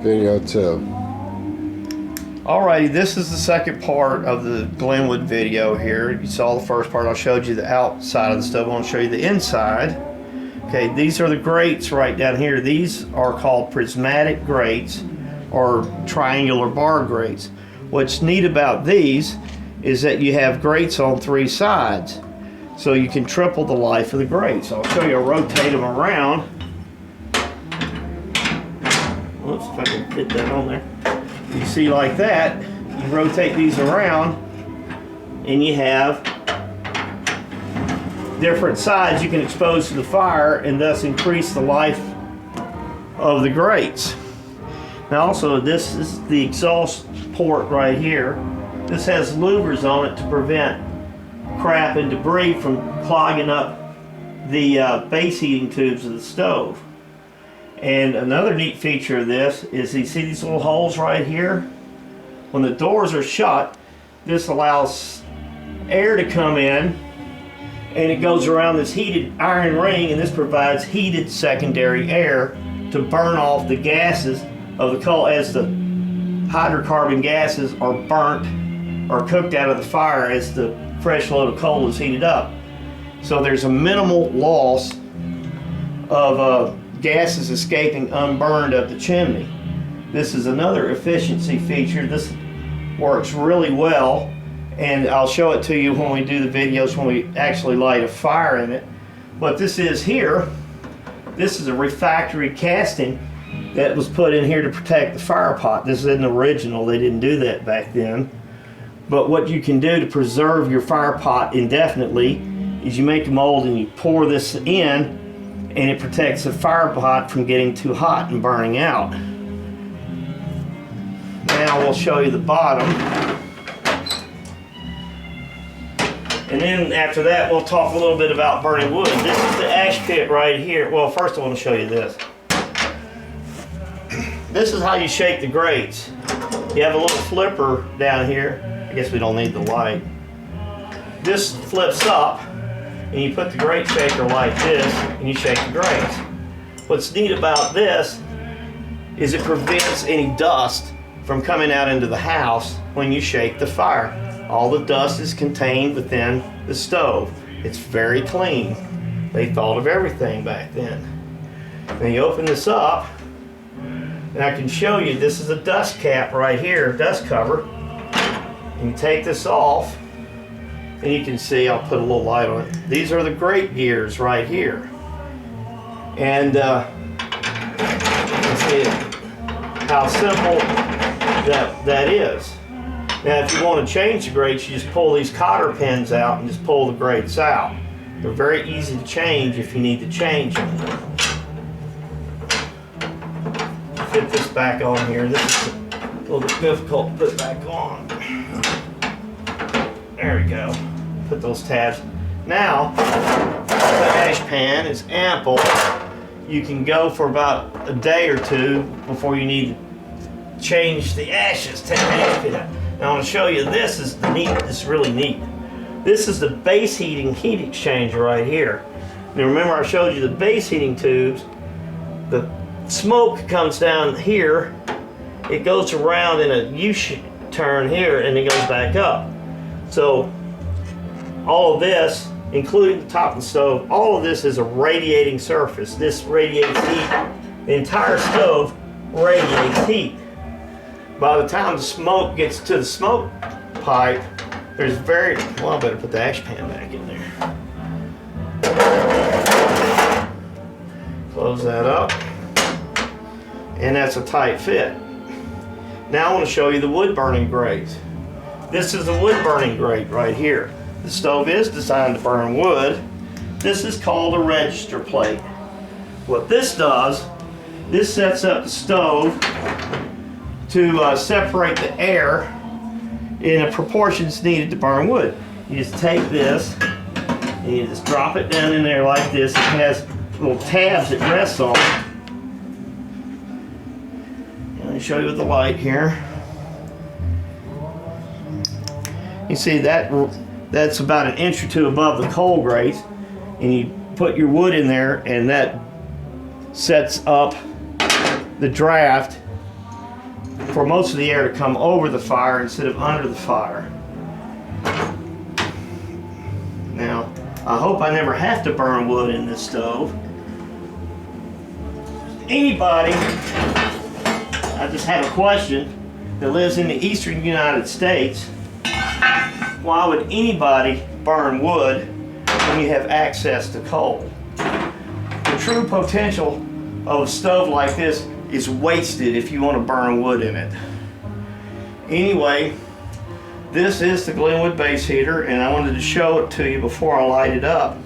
video too. Alrighty, this is the second part of the Glenwood video here. You saw the first part. I showed you the outside of the stove. I want to show you the inside. Okay, these are the grates right down here. These are called prismatic grates or triangular bar grates. What's neat about these is that you have grates on 3 sides, so you can triple the life of the grates. I'll show you. I'll rotate them around. Whoops, if I can fit that on there. You see, like that, you rotate these around and you have different sides you can expose to the fire and thus increase the life of the grates. Now also, this is the exhaust port right here. This has louvers on it to prevent crap and debris from clogging up the base heating tubes of the stove. And another neat feature of this is, you see these little holes right here? When the doors are shut, this allows air to come in, and it goes around this heated iron ring, and this provides heated secondary air to burn off the gases of the coal as the hydrocarbon gases are burnt or cooked out of the fire as the fresh load of coal is heated up. So there's a minimal loss of gases escaping unburned up the chimney. This is another efficiency feature. This works really well, and I'll show it to you when we do the videos when we actually light a fire in it. What this is here, this is a refractory casting that was put in here to protect the fire pot. This isn't original, they didn't do that back then. But what you can do to preserve your fire pot indefinitely is you make a mold and you pour this in, and it protects the fire pot from getting too hot and burning out. Now we'll show you the bottom. And then after that, we'll talk a little bit about burning wood. This is the ash pit right here. Well, first I want to show you this. This is how you shake the grates. You have a little flipper down here. I guess we don't need the light. This flips up, and you put the grate shaker like this, and you shake the grates. What's neat about this is it prevents any dust from coming out into the house when you shake the fire. All the dust is contained within the stove. It's very clean. They thought of everything back then. Now you open this up, and I can show you, this is a dust cap right here, dust cover. And you take this off, and you can see, I'll put a little light on it. These are the grate gears right here. And you can see how simple that is. Now if you want to change the grates, you just pull these cotter pins out and just pull the grates out. They're very easy to change if you need to change them. Fit this back on here. This is a little bit difficult to put back on. There we go. Put those tabs. Now, the ash pan is ample. You can go for about a day or two before you need to change the ashes. Take the ash pan out. Now I want to show you, this is neat. This is really neat. This is the base heating heat exchanger right here. Now remember, I showed you the base heating tubes. The smoke comes down here. It goes around in a U-turn here, and it goes back up. So all of this, including the top of the stove, all of this is a radiating surface. This radiates heat. The entire stove radiates heat. By the time the smoke gets to the smoke pipe, there's very, well, I better put the ash pan back in there. Close that up. And that's a tight fit. Now I want to show you the wood burning grate. This is the wood burning grate right here. The stove is designed to burn wood. This is called a register plate. What this does, this sets up the stove to separate the air in a proportions needed to burn wood. You just take this and you just drop it down in there like this. It has little tabs it rests on. Let me show you with the light here. You see that's about an inch or two above the coal grate, and you put your wood in there, and that sets up the draft for most of the air to come over the fire instead of under the fire. Now, I hope I never have to burn wood in this stove. Anybody, I just have a question, that lives in the eastern United States, why would anybody burn wood when you have access to coal? The true potential of a stove like this is wasted if you want to burn wood in it. Anyway, this is the Glenwood Baseheater, and I wanted to show it to you before I light it up.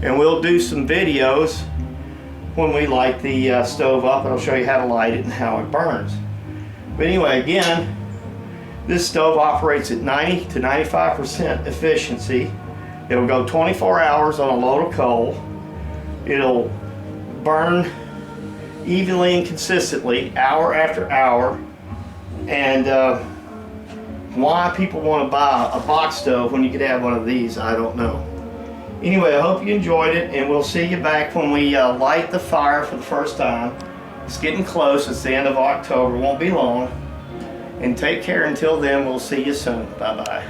And we'll do some videos when we light the stove up, and I'll show you how to light it and how it burns. But anyway, again, this stove operates at 90 to 95% efficiency. It'll go 24 hours on a load of coal. It'll burn evenly and consistently, hour after hour. And why people want to buy a box stove when you could have one of these, I don't know. Anyway, I hope you enjoyed it, and we'll see you back when we light the fire for the first time. It's getting close. It's the end of October. Won't be long. And take care until then. We'll see you soon. Bye-bye.